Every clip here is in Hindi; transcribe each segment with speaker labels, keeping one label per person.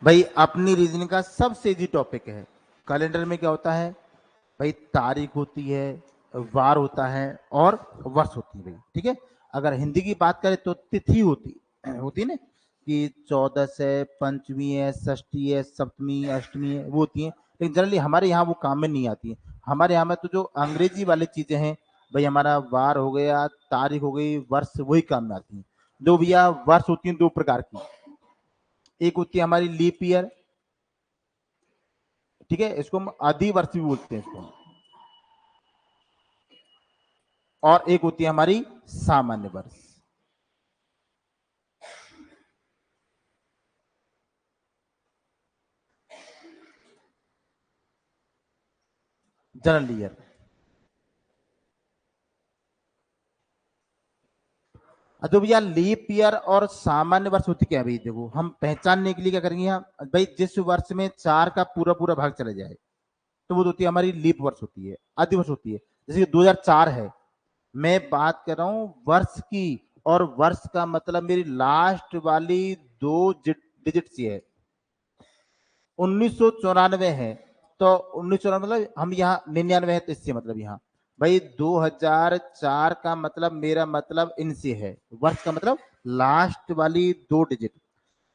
Speaker 1: भाई अपनी रीजनिंग का सबसे इजी टॉपिक है। कैलेंडर में क्या होता है भाई, तारीख होती है, वार होता है और वर्ष होती है भाई। ठीक है, अगर हिंदी की बात करें तो तिथि होती है ना, कि 14 है, पंचमी है, षष्ठी है, सप्तमी, अष्टमी है, वो होती है। लेकिन जनरली हमारे यहाँ वो काम में नहीं आती है। हमारे यहाँ में तो जो अंग्रेजी वाली चीजें हैं भाई, हमारा वार हो गया, तारीख हो गई, वर्ष, वही काम में आती है। जो भैया वर्ष होती है दो प्रकार की, एक होती है हमारी लीप ईयर, ठीक है, इसको हम अधिवर्ष भी बोलते हैं इसको, और एक होती है हमारी सामान्य वर्ष। General year. तो भैया लीप ईयर और सामान्य वर्ष होती क्या है भाई, देखो हम पहचानने के लिए क्या करेंगे यहाँ भाई, जिस वर्ष में 4 का पूरा पूरा भाग चला जाए तो वो होती है हमारी लीप वर्ष होती है, अधिवर्ष होती है। जैसे कि 2004 है, मैं बात कर रहा हूं वर्ष की, और वर्ष का मतलब मेरी लास्ट वाली दो डिजिट सी है। 1994 है तो 1994 मतलब हम यहाँ 99 है, तो इससे मतलब यहाँ भाई 2004 का मतलब, मेरा मतलब इनसे है। वर्ष का मतलब लास्ट वाली दो डिजिट।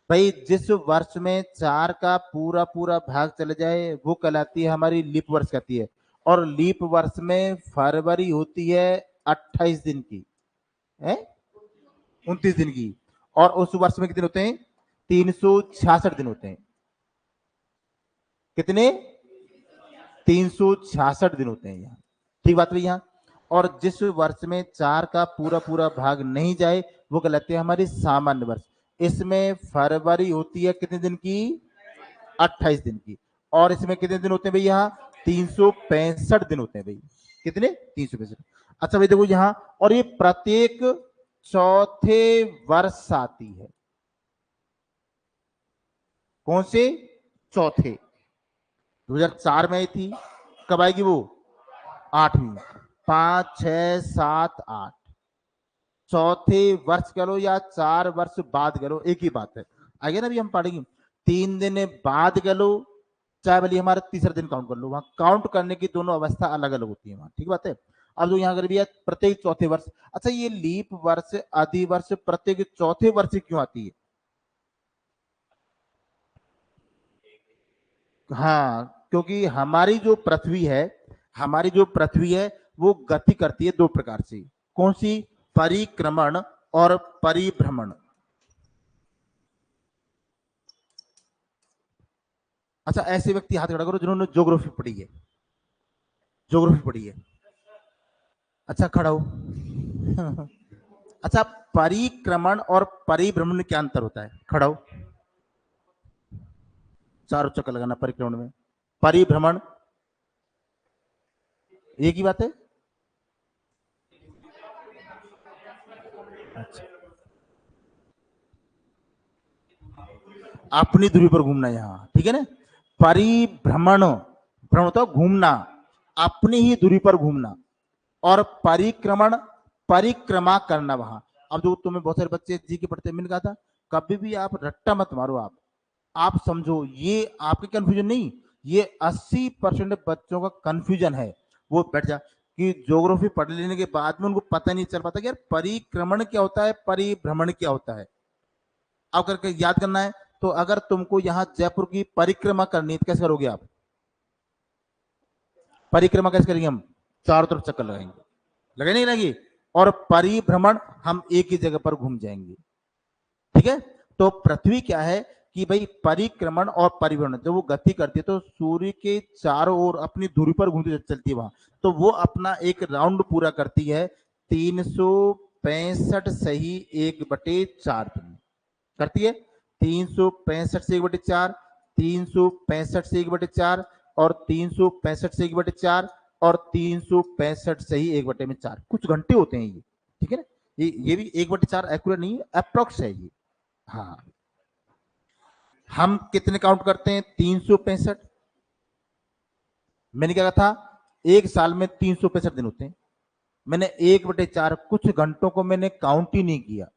Speaker 1: भाई जिस वर्ष में 4 का पूरा पूरा भाग चले जाए वो कहलाती है हमारी लीप वर्ष कहती है। और लीप वर्ष में फरवरी होती है 28 दिन की, है 29 दिन की। और उस वर्ष में कितने होते हैं, 366 दिन होते हैं। कितने, 366 दिन होते हैं यहाँ। ठीक बात भैया। और जिस वर्ष में 4 का पूरा पूरा भाग नहीं जाए वो कहलाते हैं हमारी सामान्य वर्ष। इसमें फरवरी होती है कितने दिन की, 28 दिन की। और इसमें कितने दिन होते हैं भाई, यहाँ 365 दिन होते हैं भाई। कितने, 365। अच्छा भाई देखो यहाँ, और ये प्रत्येक चौथे वर्ष आती है। कौन से, चौथे। 2004 में आई थी, कब आएगी वो, 8वीं। 5, 6, 7, 8, चौथे वर्ष करो या 4 वर्ष बाद करो, एक ही बात है। आगे ना भी हम पढ़ेंगे, 3 दिन बाद करो, चाहे भले हमारा तीसरा दिन काउंट कर लो, वहां काउंट करने की दोनों अवस्था अलग अलग होती है वहां। ठीक बात है। अब जो यहाँ अगर भी है प्रत्येक चौथे वर्ष, अच्छा ये लीप वर्ष अधिवर्ष प्रत्येक चौथे वर्ष क्यों आती है। हाँ, क्योंकि हमारी जो पृथ्वी है वो गति करती है दो प्रकार से। कौन सी, परिक्रमण और परिभ्रमण। अच्छा ऐसे व्यक्ति हाथ खड़ा करो जिन्होंने ज्योग्राफी पढ़ी है, ज्योग्राफी पढ़ी है। अच्छा खड़ा हो। अच्छा, परिक्रमण और परिभ्रमण में क्या अंतर होता है, खड़ा हो। चारों चक्कर लगाना परिक्रमण में, परिभ्रमण एक ही बात है। अच्छा, अपनी दूरी पर घूमना यहाँ, ठीक है ना। परिभ्रमण, भ्रमण होता है घूमना, अपनी ही दूरी पर घूमना। और परिक्रमण, परिक्रमा करना वहां। अब जो तुम्हें बहुत सारे बच्चे जी के पढ़ते, मैंने कहा था कभी भी आप रट्टा मत मारो। आप समझो ये आपके कंफ्यूजन नहीं, ये 80% बच्चों का कंफ्यूजन है। वो बैठ जा कि ज्योग्राफी पढ़ लेने के बाद में उनको पता नहीं चल पाता कि यार परिक्रमण क्या होता है, परिभ्रमण क्या होता है। अब करके याद करना है। तो अगर तुमको यहाँ जयपुर की परिक्रमा करनी है तो कैसे करोगे आप, परिक्रमा कैसे करेंगे हम, चारों तरफ चक्कर लगाएंगे, लगे नहीं लगी। और परिभ्रमण हम एक ही जगह पर घूम जाएंगे। ठीक है। तो पृथ्वी क्या है कि भाई परिक्रमण और परिभ्रमण जब वो गति करती है तो सूर्य के चारों ओर अपनी दूरी पर घूमती चलती है वहां। तो वो अपना एक राउंड पूरा करती है 365 सही 1/4 दिन करती है। 365 से 1/4, 365 से 1/4, और 365 से 1/4, और 365 से ही 1/4, कुछ घंटे होते हैं ये। ठीक है ना। ये भी 1/4 एक्यूरेट नहीं है, अप्रोक्स है ये। हाँ, हम कितने काउंट करते हैं, 365। मैंने क्या कहा था, एक साल में 365 दिन होते हैं। मैंने 1/4 कुछ घंटों को मैंने काउंट ही नहीं किया।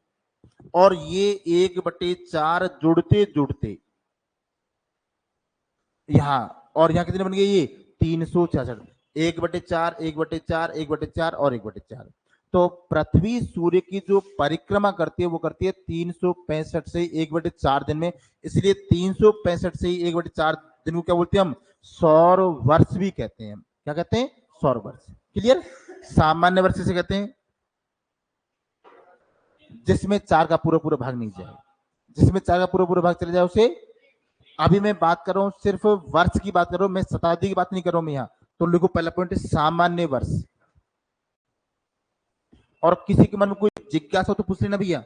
Speaker 1: और ये 1/4 जुड़ते जुड़ते यहाँ, और यहाँ कितने बन गए ये 366, 1/4, 1/4, 1/4 और 1/4। तो पृथ्वी सूर्य की जो परिक्रमा करती है वो करती है 365 से 1/4 दिन में, इसलिए 365 से 1/4 दिन को क्या बोलते हैं हम, सौर वर्ष भी कहते हैं। क्या कहते हैं, सौर वर्ष। क्लियर। सामान्य वर्ष से कहते हैं जिसमें 4 का पूरा पूरा भाग नहीं जाए, जिसमें 4 का पूरा पूरा भाग चले जाए उसे, अभी मैं बात कर रहा हूं सिर्फ वर्ष की बात कर रहा हूं, मैं शताब्दी की बात नहीं कर रहा हूं मैं यहाँ। तो लिखो पहला पॉइंट सामान्य वर्ष। और किसी के मन में कोई जिज्ञासा हो तो पूछ लेना भैया।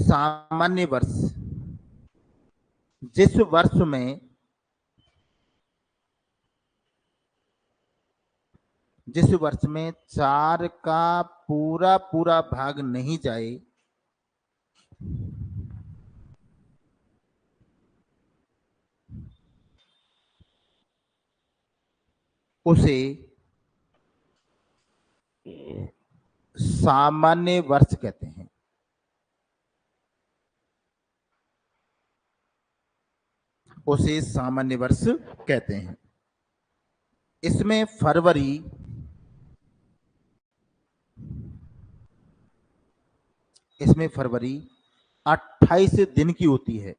Speaker 1: सामान्य वर्ष जिस वर्ष में, जिस वर्ष में 4 का पूरा पूरा भाग नहीं जाए उसे सामान्य वर्ष कहते हैं। उसे सामान्य वर्ष कहते हैं। इसमें फरवरी, इसमें फरवरी 28 दिन की होती है।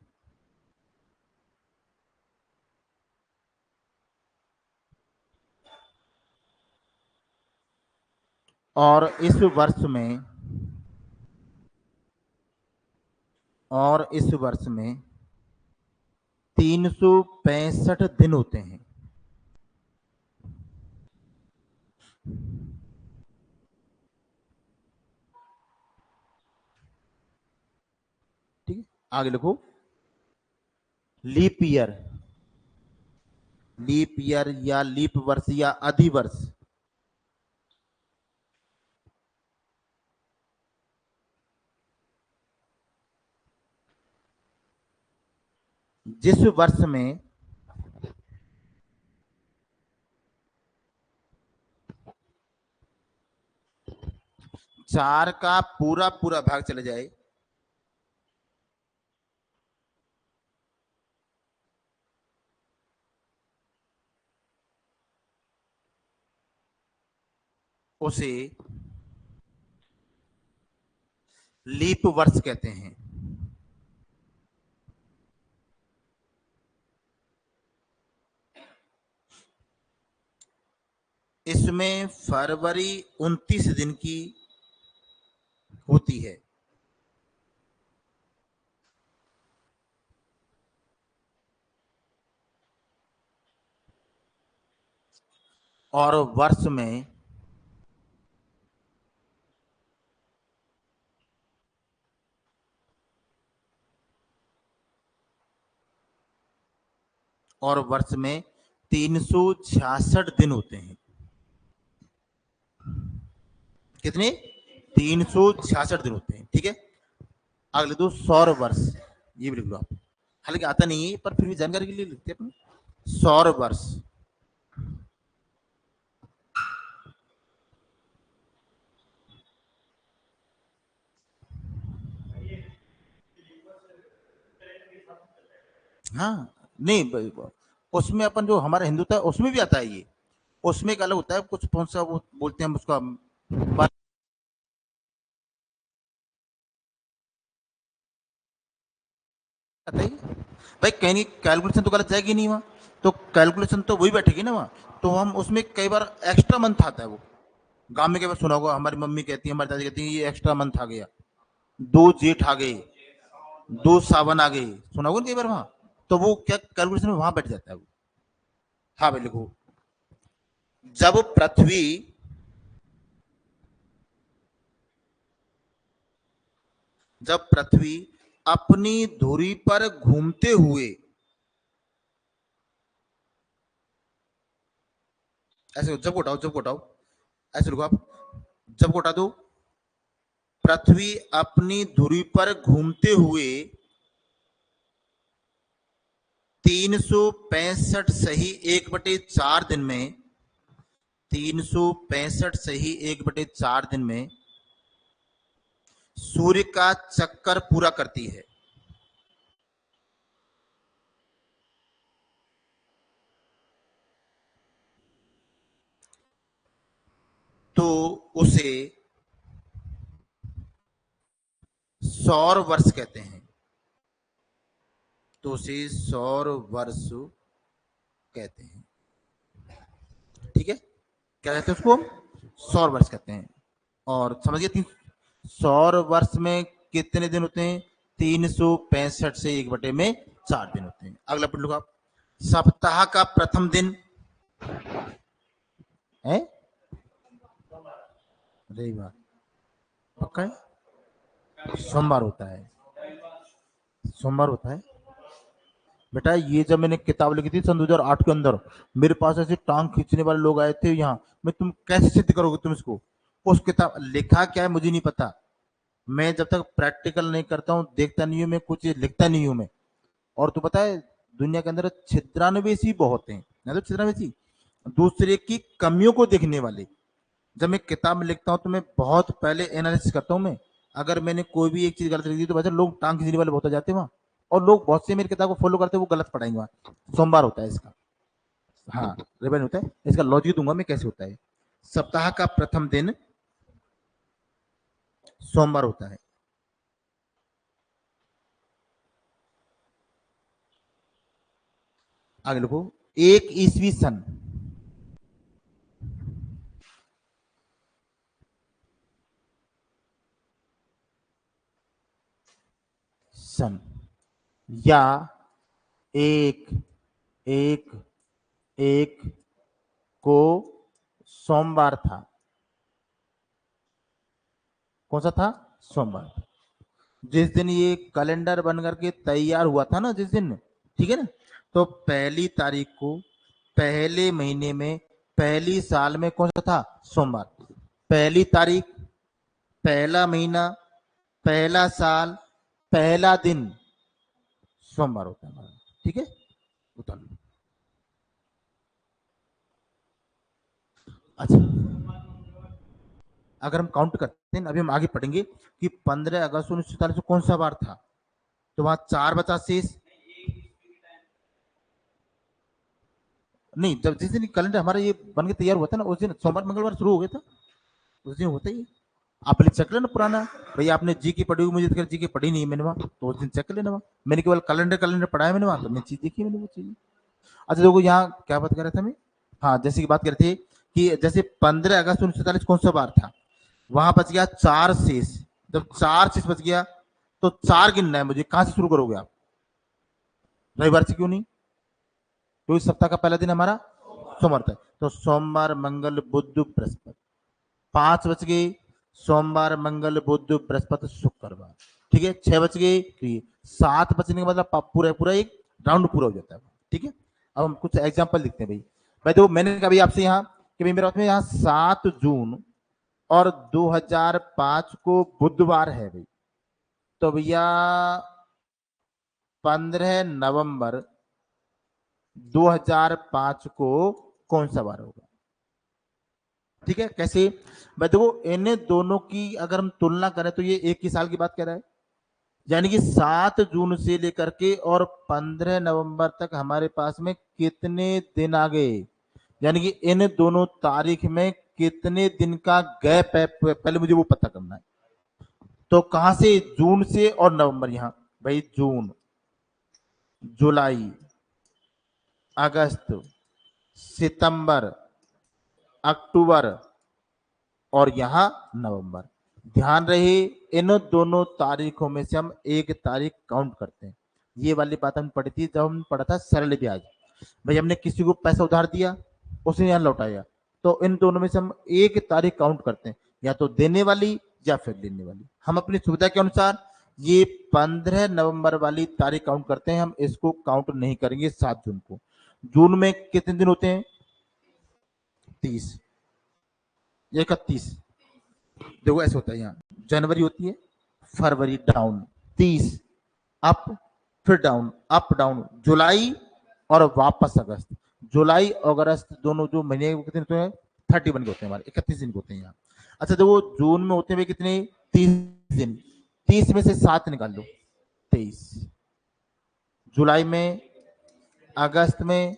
Speaker 1: और इस वर्ष में, और इस वर्ष में 365 दिन होते हैं। ठीक है, आगे लिखो लीप ईयर, लीप ईयर या लीप वर्ष या अधिवर्ष। जिस वर्ष में चार का पूरा पूरा भाग चले जाए उसे लीप वर्ष कहते हैं। इसमें फरवरी 29 दिन की होती है। और वर्ष में और वर्ष में 366 दिन होते हैं। कितने, 366 दिन होते हैं। ठीक है, अगले दो सौर वर्ष, ये भी लिख लो आप, हालांकि आता नहीं है पर फिर भी जानकारी के लिए लिखते हैं अपने। सौर वर्ष हाँ, नहीं उसमें अपन जो हमारा हिंदुत्व है उसमें भी आता है ये, उसमें एक अलग होता है कुछ, कौन सा वो बोलते हैं हम उसका, आता है भाई, कहीं कैलकुलेशन तो गलत जाएगी नहीं वहाँ, तो कैलकुलेशन तो वही बैठेगी ना वहाँ। तो हम उसमें कई बार एक्स्ट्रा मंथ आता है वो, गांव में कई बार सुना होगा, हमारी मम्मी कहती है, हमारी दादी कहती है ये एक्स्ट्रा मंथ आ गया, 2 जेठ आ गए, 2 सावन आ गए, सुना होगा कई बार वहां। तो वो क्या कैलकुलेशन में वहां बैठ जाता है वो। हाँ भाई लिखो, जब पृथ्वी, जब पृथ्वी अपनी धुरी पर घूमते हुए, ऐसे जब उठाओ, जब उठाओ, ऐसे लिखो आप, जब उठा दो, पृथ्वी अपनी धुरी पर घूमते हुए 365 सही 1/4 दिन में, 365 सही 1/4 दिन में सूर्य का चक्कर पूरा करती है। तो उसे सौर वर्ष कहते हैं। तो उसे सौर वर्ष कहते हैं। ठीक है, क्या कहते हैं उसको? सौर वर्ष कहते हैं। और समझिए सौर वर्ष में कितने दिन होते हैं? 365 से 1/4 दिन होते हैं। अगला पढ़ लो आप। सप्ताह का प्रथम दिन है रविवार, पक्का है? सोमवार होता है, सोमवार होता है बेटा। ये जब मैंने किताब लिखी थी सन 2008 के अंदर, मेरे पास ऐसे टांग खींचने वाले लोग आए थे यहाँ। मैं तुम कैसे सिद्ध करोगे तुम इसको? उस किताब लिखा क्या है मुझे नहीं पता। मैं जब तक प्रैक्टिकल नहीं करता हूँ, देखता नहीं हूँ मैं, कुछ लिखता नहीं हूँ मैं। और तू पता है दुनिया के अंदर छिद्रान्वेषी बहुत हैं, ना? तो छिद्रान्वेषी दूसरे की कमियों को देखने वाले। जब मैं किताब में लिखता हूँ तो मैं बहुत पहले एनालिसिस करता हूँ मैं। अगर मैंने कोई भी एक चीज गलत लिख दी तो वैसे लोग टांग खींचने वाले बहुत हो जाते हैं वहां। और लोग बहुत से मेरी किताब को फॉलो करते हैं, वो गलत पढ़ाएंगे वहां। सोमवार होता है इसका, हाँ रिबन होता है इसका। लॉजिक दूंगा मैं कैसे होता है। सप्ताह का प्रथम दिन सोमवार होता है। आगे लिखो। एक ईस्वी सन, सन या एक एक एक को सोमवार था। कौन सा था? सोमवार। जिस दिन ये कैलेंडर बन करके तैयार हुआ था ना, जिस दिन, ठीक है ना, तो पहली तारीख को पहले महीने में पहली साल में कौन सा था? सोमवार। पहली तारीख, पहला महीना, पहला साल, पहला दिन सोमवार होता है हमारा। ठीक है, उतार लो। अच्छा, अगर हम काउंट करते हैं, अभी हम आगे पढ़ेंगे कि 15 अगस्त 1947 को कौन सा वार था, तो वहां 4 बचा शेष। नहीं, जब जिस दिन कैलेंडर हमारा ये बन के तैयार हुआ था ना, उस दिन सोमवार मंगलवार शुरू हो गया था, उस दिन होता ही। आप पहले चेक लेना पुराना। भैया आपने जी की पढ़ी हुई, मुझे तो जी की पढ़ी नहीं है मैंने वहां, तो उस दिन चेक लेना वहां। मैंने केवल कैलेंडर कैलेंडर पढ़ा है मैंने वहां, तो मैं चीज देखी मैंने वो चीज। अच्छा देखो यहाँ क्या बात कर रहे थे हमें। हाँ, जैसे की बात करते कि जैसे 15 अगस्त 1947 कौन सा वार था, वहां बच गया 4 शेष। जब 4 शेष बच गया तो 4 गिनना है मुझे। कहां से शुरू करोगे आप? रविवार से क्यों नहीं? तो इस सप्ताह का पहला दिन हमारा सोमवार था, तो सोमवार मंगल बुध बृहस्पति। 5 बच गए, सोमवार मंगल बुध बृहस्पति शुक्रवार। ठीक है, 6 बच गए, तो ये 7 बचने के मतलब पूरा पूरा एक राउंड पूरा हो जाता है। ठीक है, अब हम कुछ एग्जांपल लिखते हैं भाई। भाई देखो, मैंने कभी आपसे यहाँ कि भाई मेरे पास में यहाँ 7 जून और 2005 को बुधवार है भाई, तो भैया 15 नवंबर 2005 को कौन सा वार होगा? ठीक है, कैसे? भाई देखो, इन दोनों की अगर हम तुलना करें तो ये एक ही साल की बात कर रहा है। यानी कि 7 जून से लेकर के और 15 नवंबर तक हमारे पास में कितने दिन आ गए? यानी कि इन दोनों तारीख में कितने दिन का गैप है, पहले मुझे वो पता करना है। तो कहां से? जून से और नवंबर। यहां भाई जून, जुलाई, अगस्त, सितंबर, अक्टूबर और यहां नवंबर। ध्यान रहे, इन दोनों तारीखों में से हम एक तारीख काउंट करते हैं। ये वाली बात हम पढ़ी थी जब हम पढ़ा था सरल ब्याज। भाई हमने किसी को पैसा उधार दिया, उसने यहां लौटाया, तो इन दोनों में से हम एक तारीख काउंट करते हैं, या तो देने वाली या फिर लेने वाली। हम अपनी सुविधा के अनुसार ये 15 नवंबर वाली तारीख काउंट करते हैं, हम इसको काउंट नहीं करेंगे 7 जून को। जून में कितने दिन होते हैं? 30, 31। देखो ऐसे होता है, यहाँ जनवरी होती है, फरवरी डाउन 30, अप, फिर डाउन, अप डाउन, जुलाई और वापस अगस्त। जुलाई और अगस्त दोनों जो महीने कितने होते हैं? 31 के होते हैं हमारे, 31 दिन के होते हैं यहाँ। अच्छा देखो, जून में होते हुए कितने? 30 दिन। 30 में से 7 निकाल लो, 23। जुलाई में, अगस्त में,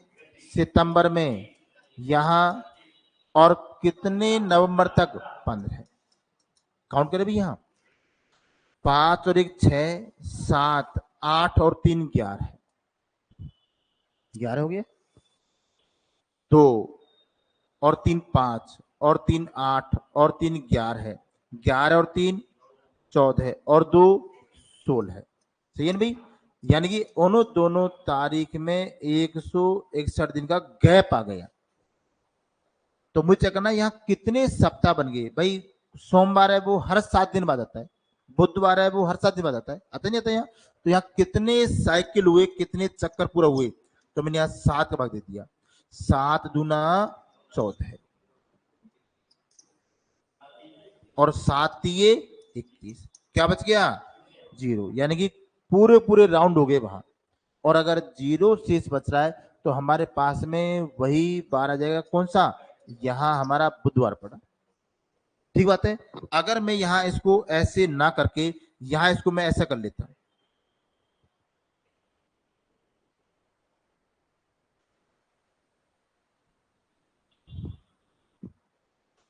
Speaker 1: सितंबर में, यहाँ और कितने नवंबर तक 15 है। काउंट करें भी यहाँ 5 और 1 6 7 8 और 3 11 है। 11 हो गया। 2 और 3 5 और 3 8 और 3 11 है। 11 और 3 14 है और 2 16 है। सही है ना भाई। यानी कि उन दोनों तारीख में 161 दिन का गैप आ गया। तो मुझे चेक करना यहाँ कितने सप्ताह बन गए भाई। सोमवार है वो हर 7 दिन बाद आता है, बुधवार है वो हर 7 दिन बाद आता है, आता नहीं आता यहाँ। तो यहाँ कितने साइकिल हुए, कितने चक्कर पूरा हुए, तो मैंने यहाँ 7 का भाग दे दिया। 7 दूना 14 है और 7 दिए 21। क्या बच गया? 0। यानी कि पूरे पूरे राउंड हो गए वहां। और अगर 0 शेष बच रहा है तो हमारे पास में वही बार आ जाएगा। कौन सा? यहाँ हमारा बुधवार पड़ा। ठीक बात है। अगर मैं यहां इसको ऐसे ना करके यहां इसको मैं ऐसा कर लेता,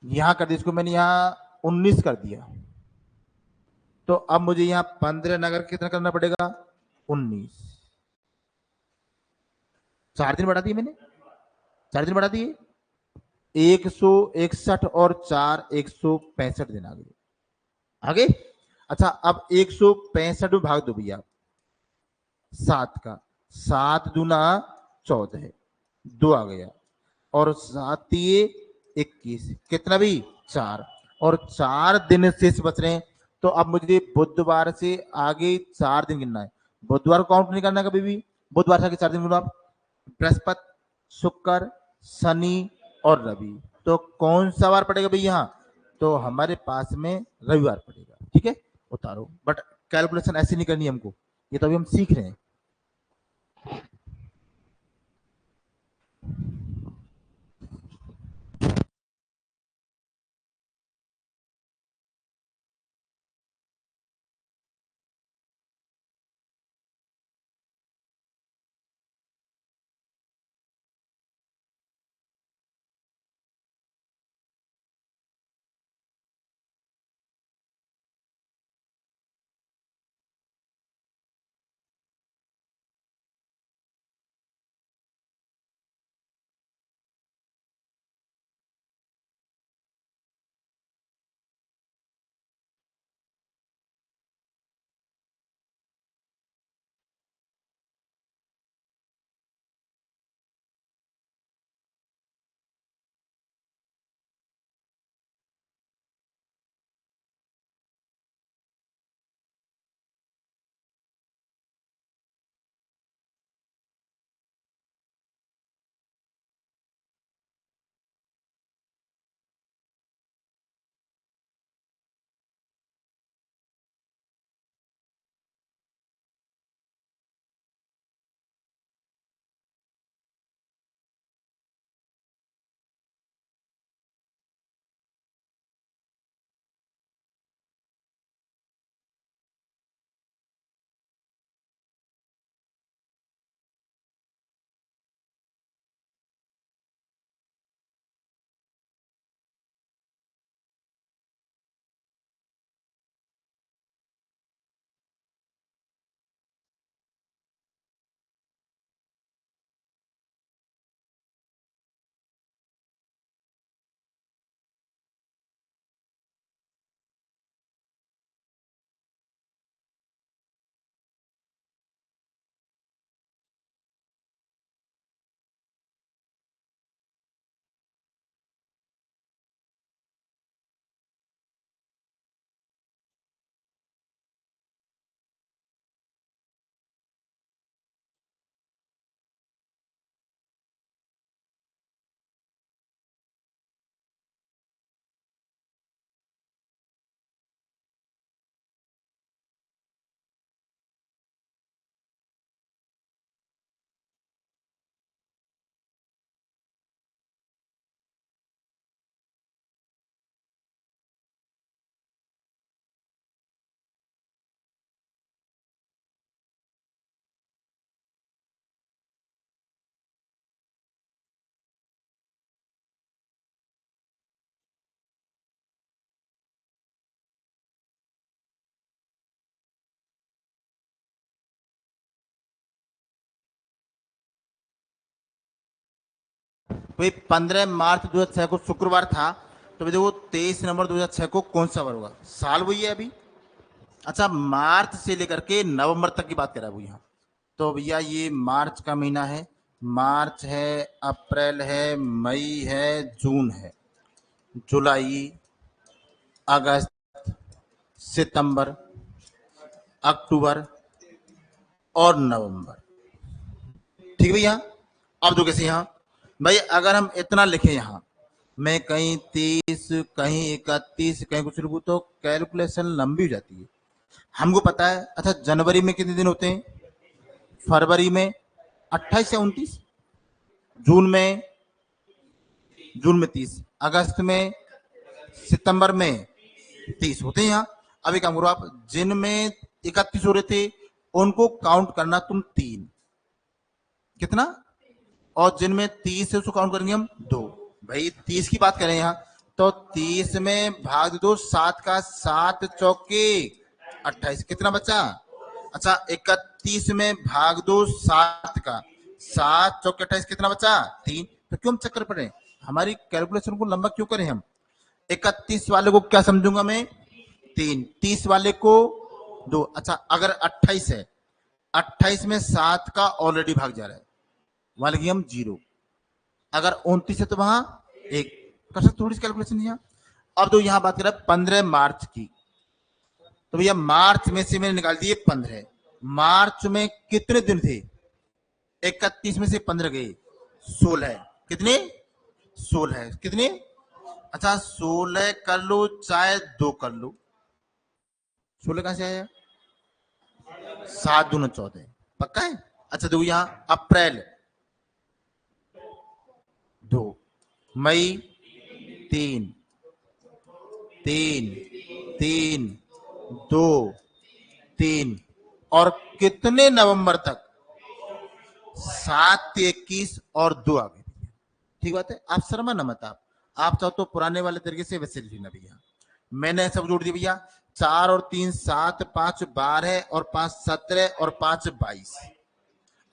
Speaker 1: यहां कर दिया इसको मैंने, यहां 19 कर दिया, तो अब मुझे यहां 15 नगर कितना करना पड़ेगा? 19। 4 दिन बढ़ा दिए मैंने, 4 दिन बढ़ा दिए। 161 और 4 165 दिन आ गए। आगे अच्छा, अब 165 में भाग दो भैया 7 का। 7 दूना 14 है, 2 आ गया और 7 दिए 21। कितना भी? 4। और 4 दिन शेष बच रहे हैं। तो अब मुझे बुधवार से आगे 4 दिन गिनना है। बुधवार को काउंट नहीं करना कभी भी। बुधवार से आगे 4 दिन गिनो आप। बृहस्पति, शुक्र, शनि और रवि। तो कौन सा वार पड़ेगा भाई यहाँ? तो हमारे पास में रविवार पड़ेगा। ठीक है, उतारो। बट कैलकुलेशन ऐसी नहीं करनी हमको, ये तो अभी हम सीख रहे हैं। भाई 15 मार्च 2006 को शुक्रवार था, तो देखो 23 नवंबर 2006 को कौन सा बार होगा? साल वही है अभी। अच्छा, मार्च से लेकर के नवंबर तक की बात कर रहा है वो यहाँ। तो भैया ये मार्च का महीना है, मार्च है, अप्रैल है, मई है, जून है, जुलाई, अगस्त, सितंबर, अक्टूबर और नवंबर। ठीक है भैया। अब तो कैसे यहाँ भाई, अगर हम इतना लिखें यहाँ, मैं कहीं 30, कहीं 31, कहीं कुछ लिखूं तो कैलकुलेशन लंबी हो जाती है। हमको पता है। अच्छा, जनवरी में कितने दिन होते हैं? फरवरी में 28 या 29, जून में, जून में 30, अगस्त में, सितंबर में 30 होते हैं यहाँ। अभी काम करो आप, जिनमें 31 हो रहे थे उनको काउंट करना तुम 3, कितना? और जिनमें 30 है उसको काउंट करेंगे हम 2। भाई 30 की बात करें यहाँ, तो 30 में भाग दो 7 का, 7 चौके 28, कितना बचा? अच्छा, 31 में भाग दो 7 का, 7 चौके 28, कितना बचा? 3। तो क्यों हम चक्कर पड़े, हमारी कैलकुलेशन को लंबा क्यों करें हम? 31 वाले को क्या समझूंगा मैं? 3। 30 वाले को 2। अच्छा, अगर 28 है, 28 में 7 का ऑलरेडी भाग जा रहा है, वहां लगी हम 0। अगर 29 है तो वहां 1। कर सकते थोड़ी सी कैलकुलेशन यहाँ। अब तो यहां बात कर रहा है 15 मार्च की, तो भैया मार्च में से मैंने निकाल दिए 15। मार्च में कितने दिन थे? 31 में से 15 गए, 16। कितने? 16। कितने? अच्छा, 16 कर लो चाहे 2 कर लो, 16 कहां से आया? 7 दूना 14, पक्का है? अच्छा देखो यहां, अप्रैल 2, मई 3, 3, 3, 2, 3, और कितने नवंबर तक? 7 से 21 और 2 आ गए। ठीक बात है, आप शर्मा न मत, आप चाहो तो पुराने वाले तरीके से वैसे लिखना भैया। मैंने सब जोड़ दिया भैया, 4 और 3 7, 5 12 और 5 17 और 5 22।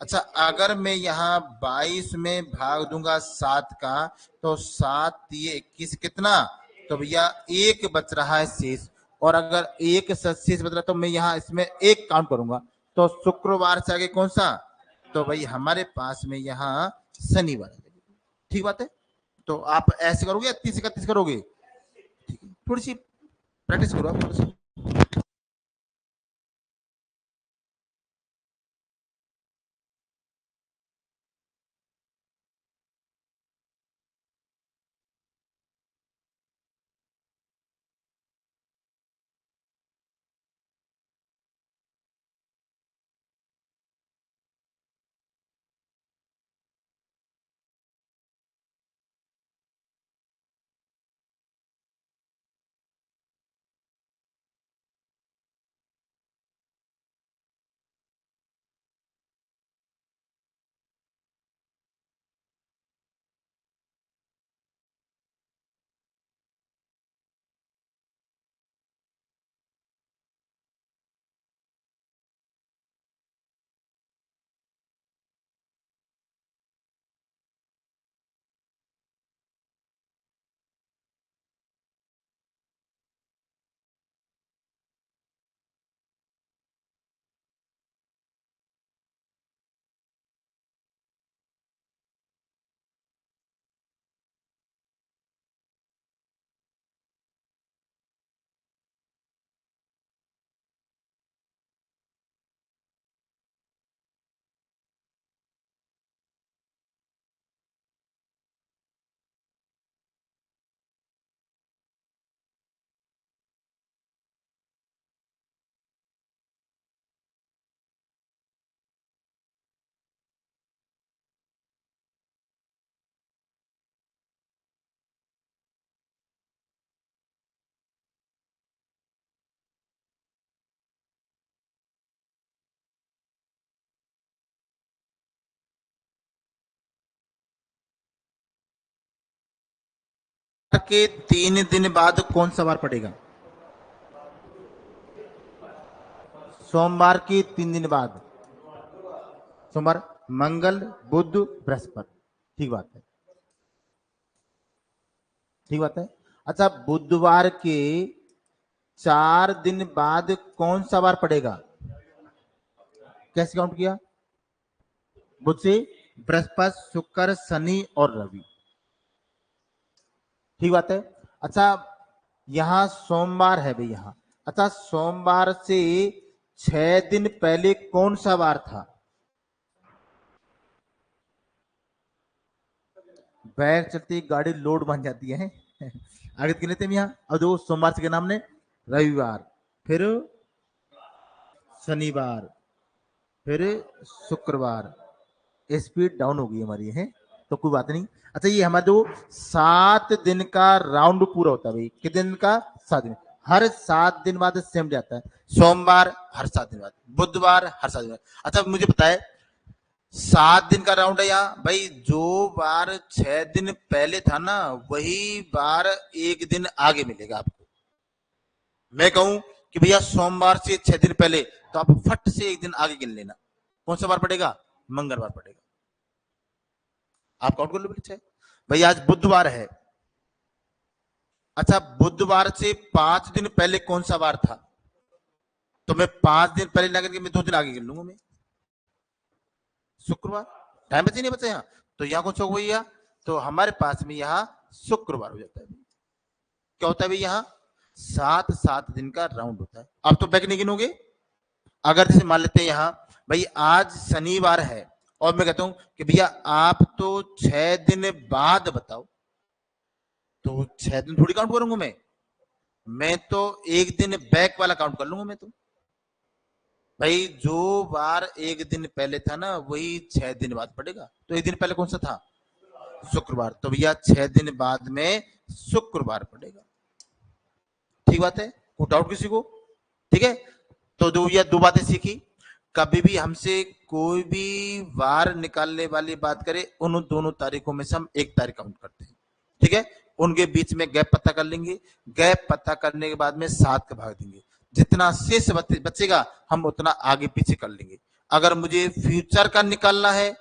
Speaker 1: अच्छा, अगर मैं यहाँ 22 में भाग दूंगा 7 का, तो 7 ये 21, कितना? तो भैया 1 बच रहा है शेष, और अगर 1 शेष बच रहा तो मैं यहाँ इसमें 1 काउंट करूंगा, तो शुक्रवार से आगे कौन सा? तो भाई हमारे पास में यहाँ शनिवार। ठीक बात है। तो आप ऐसे करोगे या 30 31 करोगे? ठीक है, थोड़ी सी प्रैक्टिस करो आप, थोड़ी सी। के 3 दिन बाद कौन सा वार पड़ेगा? सोमवार के 3 दिन बाद, सोमवार, मंगल, बुध, बृहस्पति। ठीक बात है। ठीक बात है। अच्छा, बुधवार के 4 दिन बाद कौन सा वार पड़ेगा? कैसे काउंट किया? बुध से बृहस्पति, शुक्र, शनि और रवि। ठीक बात है। अच्छा, यहां सोमवार है भाई यहां। अच्छा, सोमवार से 6 दिन पहले कौन सा वार था? बैग चलती गाड़ी लोड बन जाती है। आगे गिने थे यहाँ। अब दो सोमवार से के नाम ने रविवार, फिर शनिवार, फिर शुक्रवार। स्पीड डाउन हो गई हमारी है, तो कोई बात नहीं। अच्छा, ये हमारा जो 7 दिन का राउंड पूरा होता है भाई, कितने दिन का? 7 दिन। हर 7 दिन बाद सेम डे आता है। सोमवार हर 7 दिन बाद, बुधवार हर 7 दिन बाद। अच्छा, मुझे बताए 7 दिन का राउंड है यहाँ भाई, जो बार 6 दिन पहले था ना, वही बार एक दिन आगे मिलेगा आपको। मैं कहूं कि भैया सोमवार से 6 दिन पहले, तो आप फट से एक दिन आगे गिन लेना। कौन सा बार पड़ेगा? मंगलवार पड़ेगा। आप काउंट कर लो बेटे। भाई आज बुधवार है। अच्छा, बुधवार से 5 दिन पहले कौन सा वार था? तो मैं 5 दिन पहले ना करके मैं 2 दिन आगे गिन लूंगा मैं। शुक्रवार। टाइम बचे नहीं बचे यहाँ, तो यहाँ कौन सा हो गया? तो हमारे पास में यहाँ शुक्रवार हो जाता है। क्या होता है भाई? यहाँ 7 दिन का राउंड होता है। अब तो बैक नहीं गिनोगे। अगर जैसे मान लेते हैं यहाँ भाई आज शनिवार है, और मैं कहता हूं कि भैया आप तो 6 दिन बाद बताओ, तो 6 दिन थोड़ी काउंट करूंगा मैं तो एक दिन बैक वाला काउंट कर लूंगा मैं तो। भाई जो बार एक दिन पहले था ना, वही 6 दिन बाद पड़ेगा। तो एक दिन पहले कौन सा था? शुक्रवार। तो भैया 6 दिन बाद में शुक्रवार पड़ेगा। ठीक बात है, कोई डाउट किसी को? ठीक है। तो दो बातें सीखी। कभी भी हमसे कोई भी वार निकालने वाली बात करे, उन दोनों तारीखों में से हम एक तारीख काउंट करते हैं। ठीक है। उनके बीच में गैप पता कर लेंगे। गैप पता करने के बाद में 7 का भाग देंगे। जितना शेष बचेगा हम उतना आगे पीछे कर लेंगे। अगर मुझे फ्यूचर का निकालना है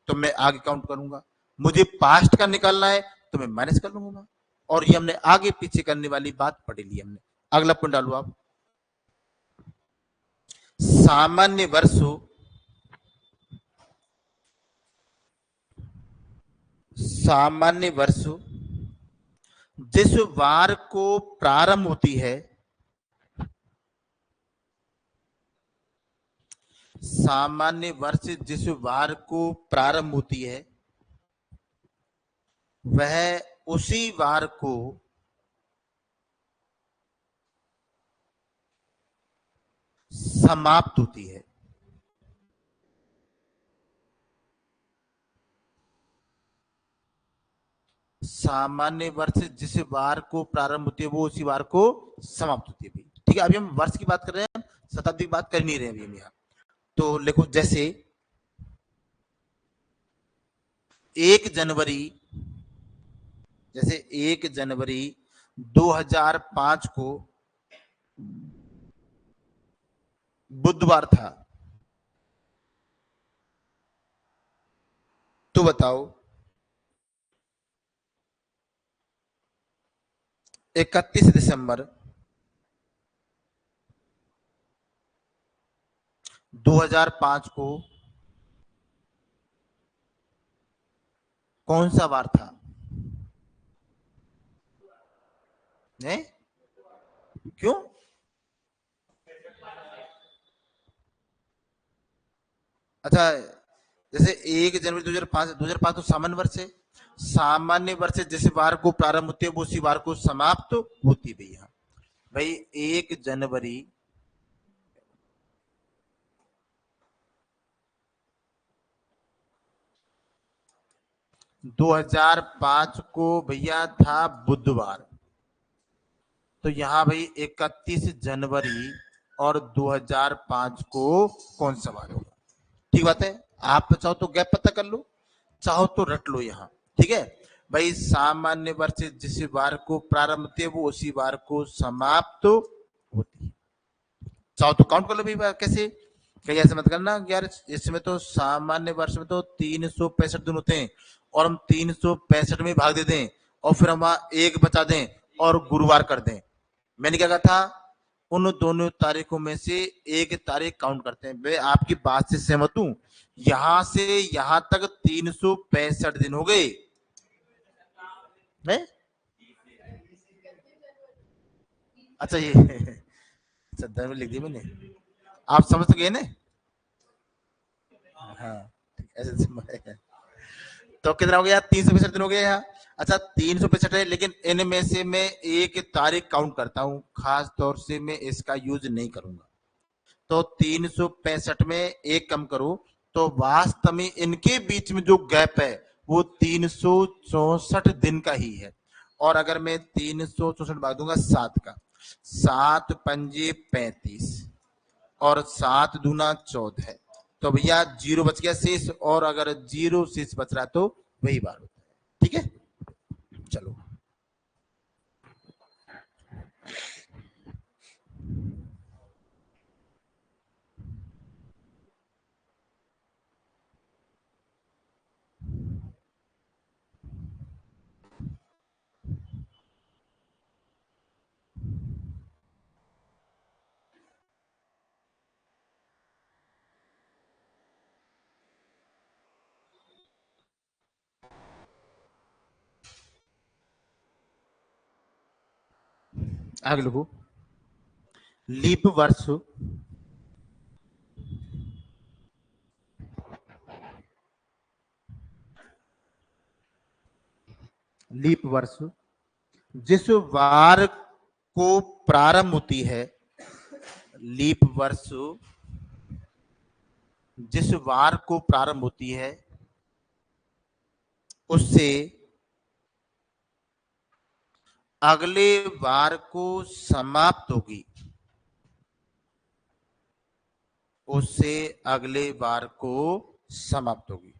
Speaker 1: तो मैं आगे काउंट करूंगा, मुझे पास्ट का निकालना है तो मैं माइनस कर लूंगा। और ये हमने आगे पीछे करने वाली बात पढ़ ली हमने। अगला पॉइंट डालो आप। सामान्य वर्ष हो, सामान्य वर्ष जिस वार को प्रारंभ होती है, सामान्य वर्ष जिस वार को प्रारंभ होती है, वह उसी वार को समाप्त होती है। सामान्य वर्ष जिस वार को प्रारंभ होती है, वो उसी वार को समाप्त होती है। ठीक है। अभी हम वर्ष की बात कर रहे हैं, शताब्दी की बात कर नहीं रहे अभी हम यहाँ। तो देखो, जैसे 1 जनवरी, जैसे 1 जनवरी 2005 को बुधवार था, तो बताओ 31 दिसंबर 2005 को कौन सा वार था? नहीं? क्यों? अच्छा, जैसे 1 जनवरी 2005 तो सामान्य वर्ष है। सामान्य वर्ष जिस वार को प्रारंभ होती है, वो उसी वार को समाप्त होती है भैया। भाई 1 जनवरी 2005 को भैया था बुधवार। तो यहां भाई 31 जनवरी और 2005 को कौन सा वार होगा? ठीक बात है। आप चाहो तो गैप पता कर लो, चाहो तो रट लो यहाँ। ठीक है भाई, सामान्य वर्ष जिस वार को प्रारंभ होती है, वो उसी वार को समाप्त होती है। चाहो तो काउंट कर लो भाई। कैसे? कहीं ऐसे मत करना यार, इसमें तो सामान्य वर्ष में तो 365 दिन होते हैं और हम 365 में भाग देते हैं और फिर हम वहां एक बचा दें और गुरुवार कर दें। मैंने क्या कहा था, उन दोनों तारीखों में से एक तारीख काउंट करते हैं। मैं आपकी बात से सहमत हूं। यहां से यहां तक 365 दिन हो गए हैं। अच्छा ये अच्छा में लिख दिया मैंने, आप समझ तो गए ना। हाँ ऐसे तो कितना हो गया, 365 दिन हो गया यहाँ। अच्छा 365 है, लेकिन इनमें से मैं एक तारीख काउंट करता हूं, खास तौर से मैं इसका यूज नहीं करूंगा। तो 365 में एक कम करो तो वास्तव में इनके बीच में जो गैप है वो 364 दिन का ही है। और अगर मैं 364 भाग दूंगा 7 का, 7 पंजे 35 और 7 दूना 14 है, तो भैया जीरो बच गया शेष, और अगर जीरो शेष बच रहा तो वही बार होता है। ठीक है, चलो आगे लिखो। लीप वर्ष, लीप वर्ष जिस वार को प्रारंभ होती है, लीप वर्ष जिस वार को प्रारंभ होती है उससे अगले वार को समाप्त होगी, उससे अगले वार को समाप्त होगी।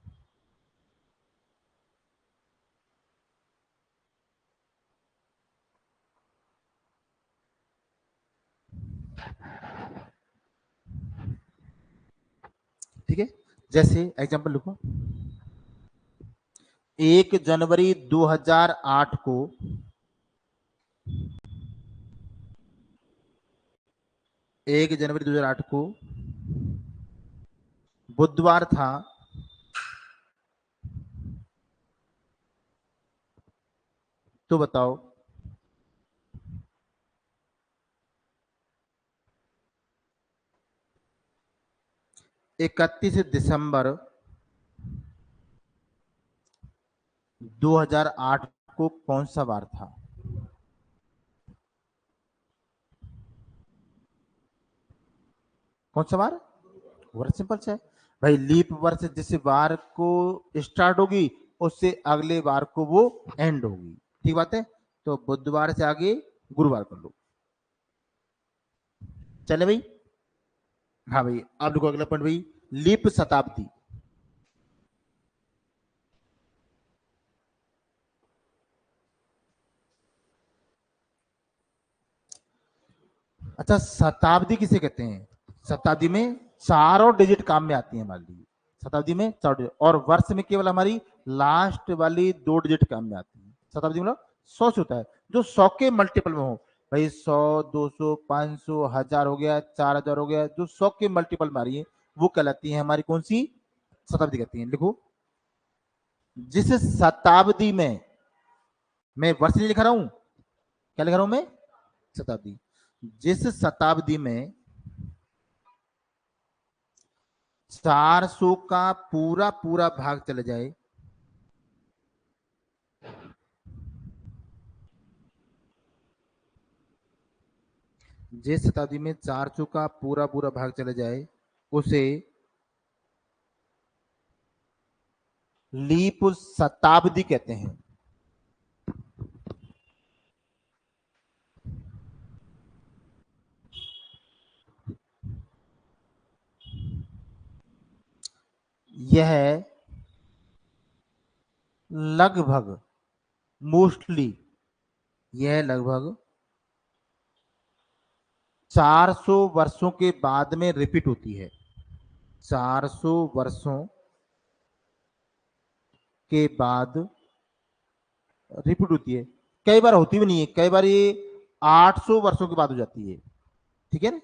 Speaker 1: ठीक है, जैसे एग्जांपल लिखो। 1 जनवरी 2008 को 1 जनवरी 2008 को बुधवार था। तो बताओ 31 दिसंबर 2008 को कौन सा वार था? कौन सा वार? वर्ष सिंपल है भाई। लीप वर्ष जिस वार को स्टार्ट होगी उससे अगले वार को वो एंड होगी। ठीक बात है, तो बुधवार से आगे गुरुवार कर लो। चले भाई। हाँ भाई, आप देखो अगला पॉइंट भाई, लीप शताब्दी। अच्छा शताब्दी किसे कहते हैं? शताब्दी में चारों डिजिट काम में आती है हमारे लिए। शताब्दी में चारों डिजिट, और वर्ष में केवल हमारी लास्ट वाली 2 डिजिट काम में आती है। शताब्दी मतलब 100 से होता है, जो 100 के मल्टीपल में हो भाई। 100, 200, 500, 1000 हो गया, 4000 हो गया, जो 100 के मल्टीपल में आ रही है वो कहलाती है हमारी कौन सी? शताब्दी कहती है। लिखो, जिस शताब्दी में, मैं वर्ष नहीं लिख रहा हूं, क्या लिख रहा हूं मैं? शताब्दी। जिस शताब्दी में 400 का पूरा पूरा भाग चला जाए, जिस शताब्दी में 400 का पूरा पूरा भाग चला जाए उसे लीप शताब्दी कहते हैं। यह लगभग, मोस्टली, यह लगभग 400 वर्षों के बाद में रिपीट होती है। 400 वर्षों के बाद रिपीट होती है, कई बार होती भी नहीं है, कई बार ये 800 वर्षों के बाद हो जाती है। ठीक है ना,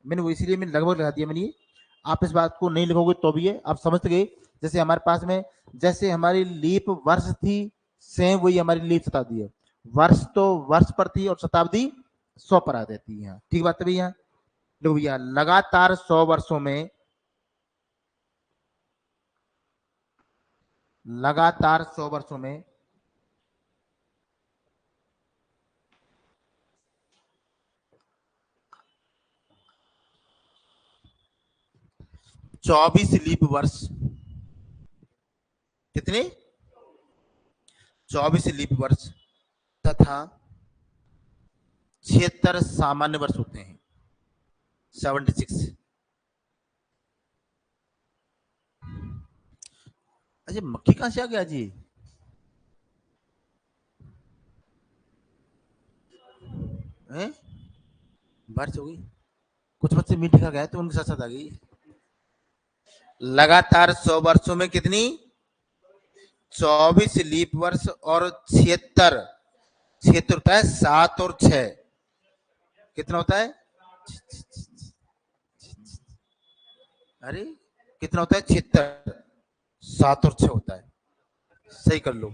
Speaker 1: मैंने वो इसीलिए मैंने लगभग लगा दिया मैंने ये, आप इस बात को नहीं लिखोगे तो भी है, आप समझ गए। जैसे हमारे पास में जैसे हमारी लीप वर्ष थी, सेम वही हमारी लीप शताब्दी है। वर्ष तो वर्ष पर थी और शताब्दी 100 पर आ जाती है। ठीक बात है भैया। देखो भैया, लगातार 100 वर्षों में, लगातार 100 वर्षों में 24 लीप वर्ष, कितने? 24 लीप वर्ष तथा 76 सामान्य वर्ष होते हैं, 76। अच्छा, मक्खी कहां से आ गया जी? हैं? बारिश हो गई, कुछ बच्चे मीठी खा गए तो उनके साथ साथ आ गई। लगातार 100 वर्षों में कितनी? 24 लीप वर्ष और 76, 76 होता है 7 और 6, कितना होता है? अरे कितना होता है? 76, 7 और 6 होता है, सही कर लो।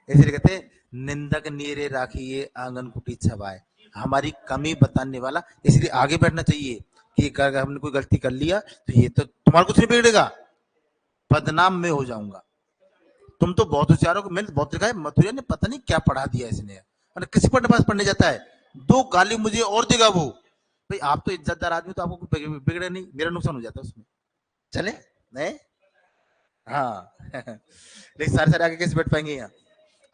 Speaker 1: इसलिए कहते हैं निंदक नीरे राखिए आंगन कुटी छवाए, हमारी कमी बताने वाला। इसलिए आगे बैठना चाहिए कि अगर हमने कोई गलती कर लिया तो ये तो तुम्हारा कुछ नहीं बिगड़ेगा, बदनाम में हो जाऊंगा। तुम तो बहुत होशियार हो, मैंने बहुत देखा है मथुरिया ने पता नहीं क्या पढ़ा दिया इसने, और किसी पर पास पढ़ने जाता है 2 गाली मुझे और देगा वो। भाई आप तो इज्जतदार आदमी, तो आपको कुछ बिगड़े नहीं, मेरा नुकसान हो जाता है उसमें। चले नहीं, हाँ लेकिन सारे सारे आगे कैसे बैठ पाएंगे यहाँ?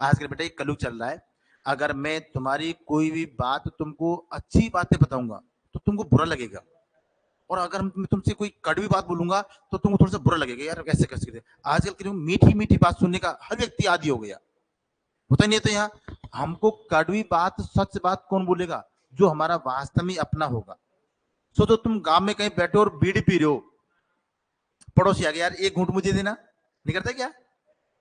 Speaker 1: आजकल बेटा ये कलयुग चल रहा है, अगर मैं तुम्हारी कोई भी बात, तुमको अच्छी बातें बताऊंगा तो तुमको बुरा लगेगा, और अगर मैं तुमसे कोई कड़वी बात बोलूंगा तो तुमको थोड़ा सा बुरा लगेगा, यार कैसे कर सकते। आजकल की मीठी मीठी बात सुनने का हर व्यक्ति आदी हो गया, होता नहीं है। तो यहाँ हमको कड़वी बात, सच बात कौन बोलेगा? जो हमारा वास्तव में अपना होगा। सोचो तुम गांव में कहीं बैठे और बीड़ी पी रहे हो, पड़ोसी आ गया, यार एक घूंट मुझे देना, नहीं करता क्या?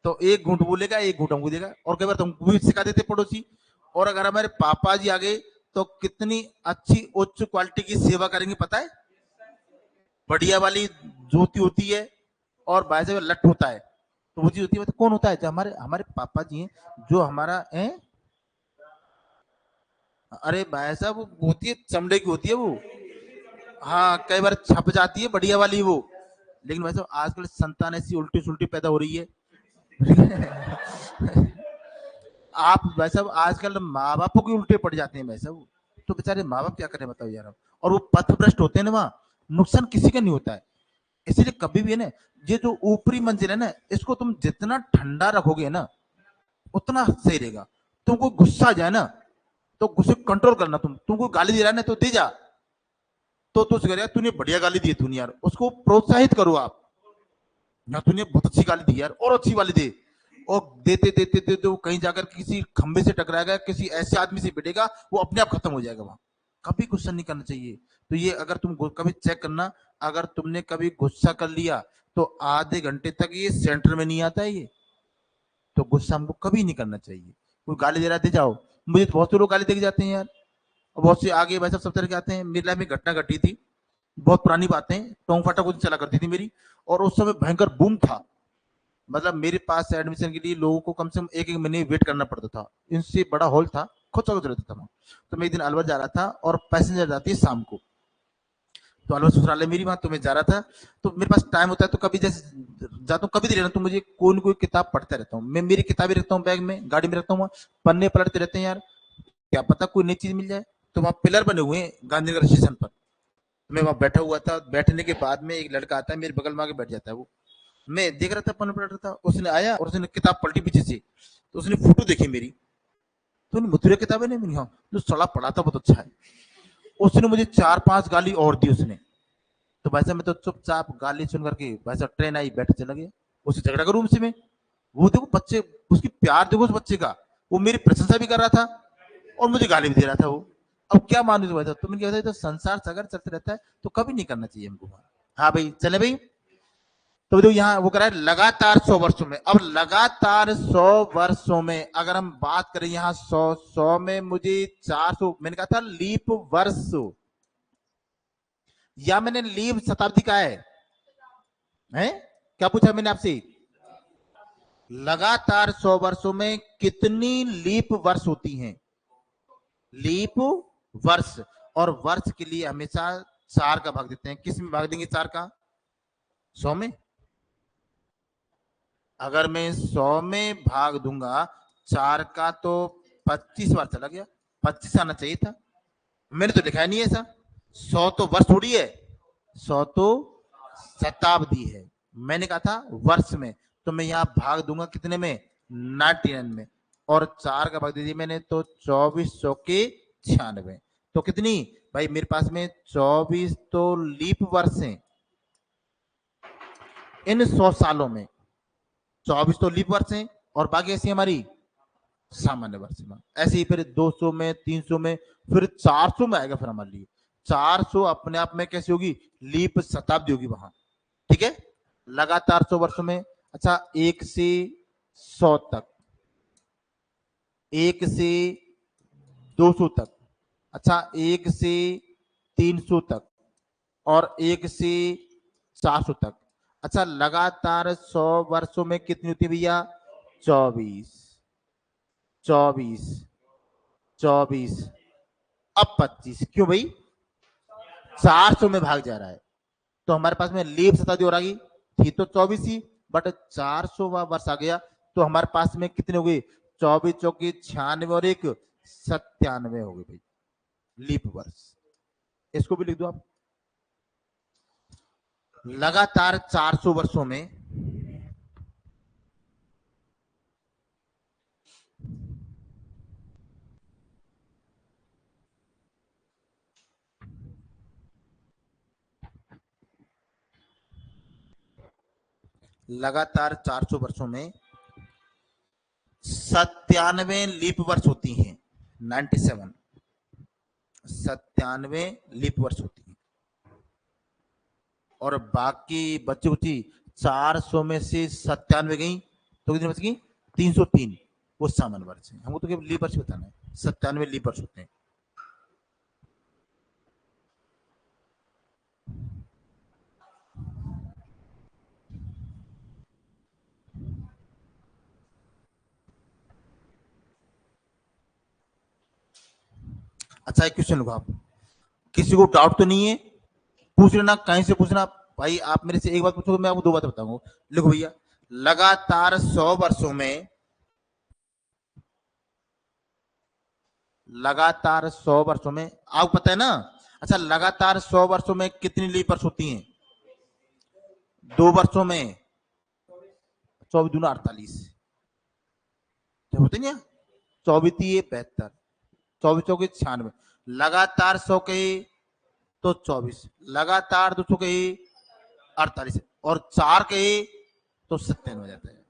Speaker 1: तो एक घूंट बोलेगा, एक घूंट हमको देगा, और कई बार तुमको भी सिखा देते पड़ोसी। और अगर हमारे पापा जी आ गए तो कितनी अच्छी उच्च क्वालिटी की सेवा करेंगे पता है, बढ़िया वाली जोती होती है और बाय से लट होता है। तो वो चीज होती है, तो कौन होता है? जो हमारे हमारे पापा जी हैं, जो हमारा है। अरे भाई साहब, वो होती है चमड़े की होती है वो, हाँ कई बार छप जाती है बढ़िया वाली वो। लेकिन वैसे आजकल संतान ऐसी उल्टी सुल्टी पैदा हो रही है आप वैसे आजकल माँ बापों के उल्टे पड़ जाते हैं वैसे वो, तो बेचारे माँ बाप क्या करें बताओ यार। और वो पथ भ्रष्ट होते हैं ना, वहां नुकसान किसी का नहीं होता है। इसलिए कभी भी है ना, ये जो ऊपरी मंजिल है ना, इसको तुम जितना ठंडा रखोगे ना उतना सही रहेगा। तुमको गुस्सा आ जाए ना तो गुस्से कंट्रोल करना, तुमको गाली दे रहा है ना तो दे जा, तो यार तूने बढ़िया गाली दी तूने, यार उसको प्रोत्साहित करो आप, यार तूने बहुत अच्छी गाली दी यार, और अच्छी वाली दे। और देते देते देते वो कहीं जाकर किसी खंबे से टकराएगा, किसी ऐसे आदमी से भिड़ेगा, वो अपने आप खत्म हो जाएगा वहां। कभी गुस्सा नहीं करना चाहिए। तो ये अगर तुम कभी चेक करना, अगर तुमने कभी गुस्सा कर लिया तो आधे घंटे तक ये सेंटर में नहीं आता है ये। तो गुस्सा हमको कभी नहीं करना चाहिए। कोई गाली दे रहा है दे जाओ, मुझे तो बहुत से लोग गाली दे के जाते हैं यार, और बहुत से आगे वैसे सब तरह के आते हैं। मेरी लाइफ में घटना घटी थी, बहुत पुरानी बातें, टोंग फाटा कुछ चला करती थी मेरी, और उस समय भयंकर बूम था। मतलब मेरे पास एडमिशन के लिए लोगों को कम से कम एक एक महीने वेट करना पड़ता था, इनसे बड़ा हॉल था, खुद चौक रहता था। तो मैं एक दिन अलवर जा रहा था और पैसेंजर जाती है शाम को, तो अलवर ससुरालय मेरी, वहां तो मैं जा रहा था। तो मेरे पास टाइम होता है तो कभी जैसे जाता हूँ, कभी नहीं रहना तो मुझे कोई न कोई किताब पढ़ता रहता हूँ। मैं मेरी किताबें रखता हूँ बैग में, गाड़ी में रखता हूँ, पन्ने पलटते रहते हैं यार, क्या पता कोई नई चीज मिल जाए। तो वहां पिलर बने हुए हैं गांधीनगर स्टेशन पर, मैं वहां बैठा हुआ था, बैठने के बाद में एक लड़का आता है मेरे बगल में आके बैठ जाता है वो। मैं देख रहा था, पन्ना पलट रहा था, उसने आया और उसने किताब पलटी पीछे से, तो उसने फोटो देखी मेरी, तो मथुरा किताबें नहीं मिली, हाँ जो सड़ा पड़ा था बहुत अच्छा है। उसने मुझे 4-5 गाली और दी उसने। तो भाई साहब मैं तो चुपचाप गाली सुन करके भाई साहब ट्रेन आई, बैठ चला गया। उससे झगड़ा करूं उनसे मैं? वो देखो बच्चे, उसकी प्यार देखो उस बच्चे का, वो मेरी प्रशंसा भी कर रहा था और मुझे गाली भी दे रहा था वो। अब क्या मानू भाई साहब, तो मैंने कहा तो संसार सगर चलते रहता है, तो कभी नहीं करना चाहिए हमको। हाँ भाई चले भाई। तो देखो यहाँ वो कह रहा है लगातार 100 वर्षों में। अब लगातार 100 वर्षों में अगर हम बात करें यहाँ 100 में मुझे 400, मैंने कहा था लीप वर्ष, या मैंने लीप शताब्दी का है क्या पूछा मैंने आपसे? लगातार 100 वर्षों में कितनी लीप वर्ष होती हैं? लीप वर्ष। और वर्ष के लिए हमेशा 4 का भाग देते हैं। किस में भाग देंगे 4 का? 100 में। अगर मैं 100 में भाग दूंगा 4 का तो 25 बार चला गया, 25 आना चाहिए था। मैंने तो लिखा नहीं है ऐसा। 100 तो वर्ष थोड़ी है, 100 तो शताब्दी है। मैंने कहा था वर्ष में, तो मैं यहाँ भाग दूंगा कितने में? 99 में। और 4 का भाग दे दिया मैंने तो 24 चौके 96। तो कितनी भाई मेरे पास में 24 तो लीप वर्ष हैं इन 100 सालों में। 24 तो लीप वर्ष हैं और बाकी ऐसी हमारी सामान्य वर्ष में। ऐसे ही फिर 200 में, 300 में, फिर 400 में आएगा फिर हमारे लिए। 400 अपने आप में कैसी होगी? लीप शताब्दी होगी वहां। ठीक है, लगातार 100 वर्षों में। अच्छा, 1 से 100 तक, 1 से 200 तक, अच्छा 1 से 300 तक, और 1 से 400 तक। अच्छा, लगातार 100 वर्षों में कितनी होती है भैया? 24, 24, 24, अब 25। क्यों भाई? 400 में भाग जा रहा है तो हमारे पास में लीप शताब्दी और आ गई। थी तो 24 ही, बट 400वां वर्ष आ गया तो हमारे पास में कितने हो गए? 24 चौकी 96 और 1 97 हो गए भाई लीप वर्ष। इसको भी लिख दो आप। लगातार 400 वर्षों में लगातार 400 वर्षों में 97 लीप वर्ष होती हैं। 97, 97 लीप वर्ष होती हैं। और बाकी बच्ची बच्ची 400 में से 97 गई तो कितनी बच गई? 303। वो सामान्य वर्ष है। हमको तो केवल लीप वर्ष बताना है। 97 लीप वर्ष होते हैं। अच्छा, एक क्वेश्चन लिखो आप। किसी को डाउट तो नहीं है? पूछ लेना, कहीं से पूछना। भाई आप मेरे से एक बात पूछो, मैं आपको 2 बातें बताऊंगा। लिखो भैया, लगातार 100 वर्षों में, लगातार 100 वर्षों में आपको पता है ना? अच्छा, लगातार 100 वर्षों में कितनी लीप वर्ष होती हैं? 2 वर्षों में 24 दूना 48 होते नहीं? 24 72, 24 चौके 96। लगातार 100 कहे तो 24, लगातार 200 कहे 48, और 4 कहे तो 97 हो जाता है।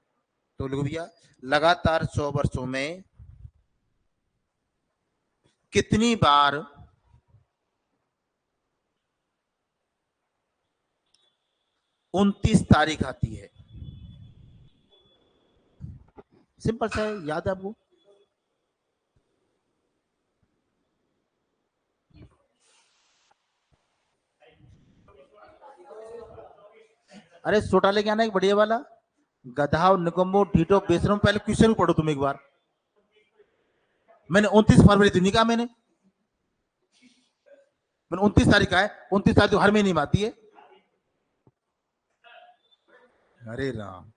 Speaker 1: तो लिखो भैया, लगातार 100 वर्षों में कितनी बार 29 तारीख आती है? सिंपल सा है, याद है आपको? अरे सोटा लेके आना एक बढ़िया वाला। गधा और निकम्बो ढीठो बेशरम, पहले क्वेश्चन पढ़ो तुम एक बार। मैंने 29 फरवरी तो नहीं कहा मैंने 29 तारीख का है। 29 तारीख तो हर महीने में आती है। अरे राम,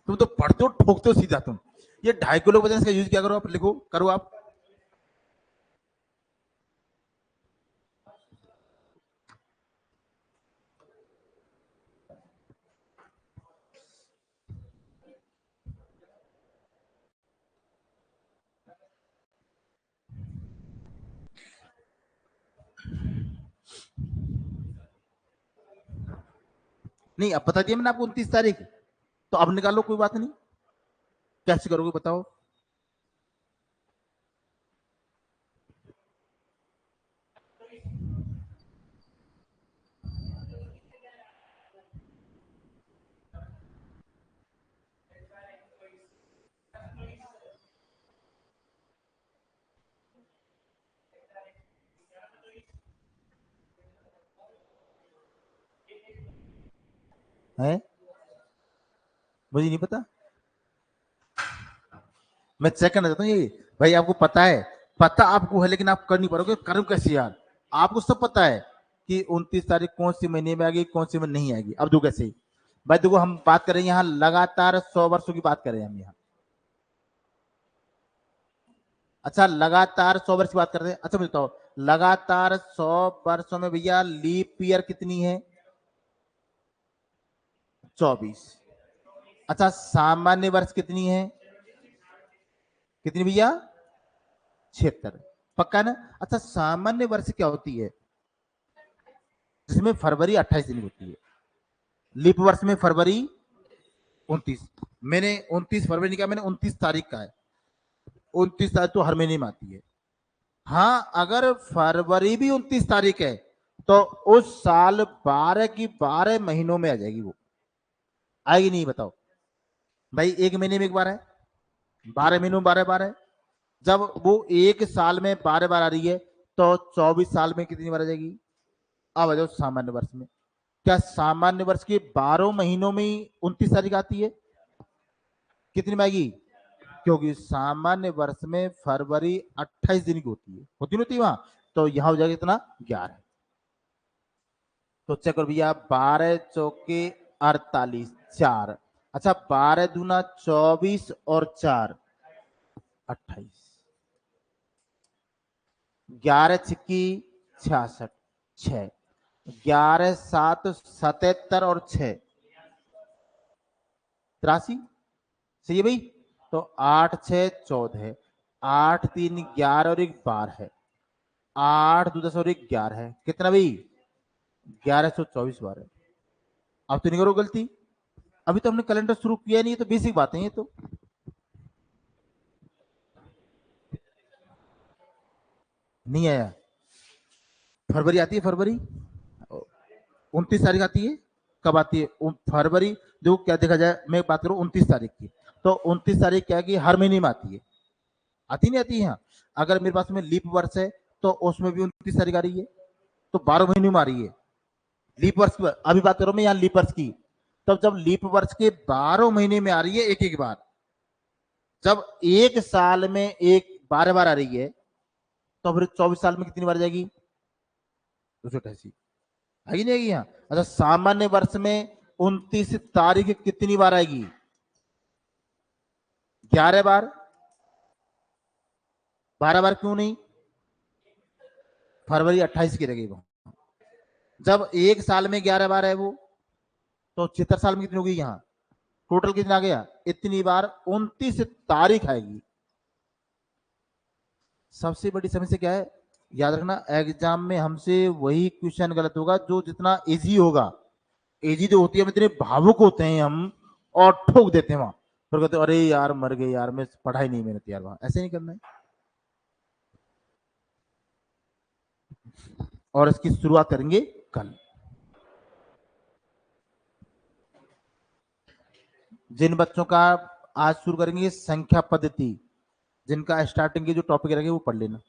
Speaker 1: तुम तो पढ़ते हो ठोकते हो सीधा तुम। ये 2.5 किलो वजन इसका यूज क्या करो आप? लिखो, करो आप। नहीं, अब बता दिया मैंने आपको 29 तारीख, तो अब निकालो, कोई बात नहीं। कैसे करोगे बताओ? है, मुझे नहीं पता, मैं चेक करना चाहता हूँ ये। भाई आपको पता है, पता आपको है लेकिन आप कर नहीं पाओगे, करूं कैसे यार? आपको सब पता है कि 29 तारीख कौन सी महीने में आएगी, कौन सी में नहीं आएगी। अब दो कैसे? भाई देखो, हम बात कर रहे हैं यहाँ लगातार 100 वर्षों की बात कर रहे हैं हम यहाँ। अच्छा, लगातार 100 वर्ष की बात कर रहे हैं। अच्छा मुझे बताओ, लगातार 100 वर्षों में भैया लीप ईयर कितनी है? 24। अच्छा, सामान्य वर्ष कितनी है? कितनी भैया? 76। पक्का ना? अच्छा, सामान्य वर्ष क्या होती है? जिसमें फरवरी 28 दिन होती है। लीप वर्ष में फरवरी 29। मैंने 29 फरवरी नहीं कहा, मैंने 29 तारीख का है। 29 तारीख तो हर महीने में आती है। हाँ, अगर फरवरी भी 29 तारीख है तो उस साल 12 की 12 महीनों में आ जाएगी वो। आएगी नहीं बताओ? भाई एक महीने में एक बार है, 12 महीनों में 12 है। जब वो एक साल में 12 बार आ रही है तो 24 साल में कितनी बार आ जाएगी? अब आ जाओ सामान्य वर्ष में। क्या सामान्य वर्ष के 12 महीनों में ही 29 तारीख आती है? कितनी में आएगी? क्योंकि सामान्य वर्ष में फरवरी 28 दिन की होती नहीं होती वहां, तो यहां हो जाएगा कितना? 11। तो चेक करो भैया, 12 चौके 48, 4। अच्छा, 12 दूना 24 और 4 28, 11 छिक्की 66, 6, 11 7 77 और 6 83। सही है भाई? तो 8 6 14, 8 3 11 और 1 12 है, 8 2 10 और 1 11 है। कितना भाई? 1124 बार है। अब तो नहीं करो गलती, अभी तो हमने कैलेंडर शुरू किया नहीं है, तो बेसिक बातें ये तो। नहीं आया? फरवरी आती है, फरवरी 29 तारीख आती है। कब आती है? फरवरी। देखो क्या देखा जाए, मैं बात करूं 29 तारीख की, तो 29 तारीख क्या है कि हर महीने में आती है। आती नहीं आती है यहाँ? अगर मेरे पास में लीप वर्ष है तो उसमें भी 29 तारीख आ रही है, तो 12 महीने में आ रही है। लीप वर्ष की अभी बात करो मैं यहाँ लीप वर्ष की, तब जब लीप वर्ष के 12 महीने में आ रही है एक एक बार, जब एक साल में एक 12 बार आ रही है, तो फिर 24 साल में कितनी बार जाएगी? 288। आएगी नहीं आएगी यहाँ? अच्छा, सामान्य वर्ष में 29 तारीख कितनी बार आएगी? 11 बार। 12 बार क्यों नहीं? फरवरी 28 की रहेगी वो। जब एक साल में 11 बार है वो, तो 76 साल में कितनी होगी यहाँ? टोटल कितना आ गया? इतनी बार 29 तारीख आएगी। सबसे बड़ी समस्या क्या है? याद रखना, एग्जाम में हमसे वही क्वेश्चन गलत होगा जो जितना इजी होगा। इजी जो होती है, हम इतने भावुक होते हैं हम, और ठोक देते हैं वहां, फिर कहते अरे यार मर गए यार, मैं पढ़ाई नहीं मेहनत यार, वहां ऐसे नहीं करना है। और इसकी शुरुआत करेंगे कल। जिन बच्चों का आज शुरू करेंगे संख्या पद्धति, जिनका स्टार्टिंग के जो टॉपिक रहेंगे वो पढ़ लेना।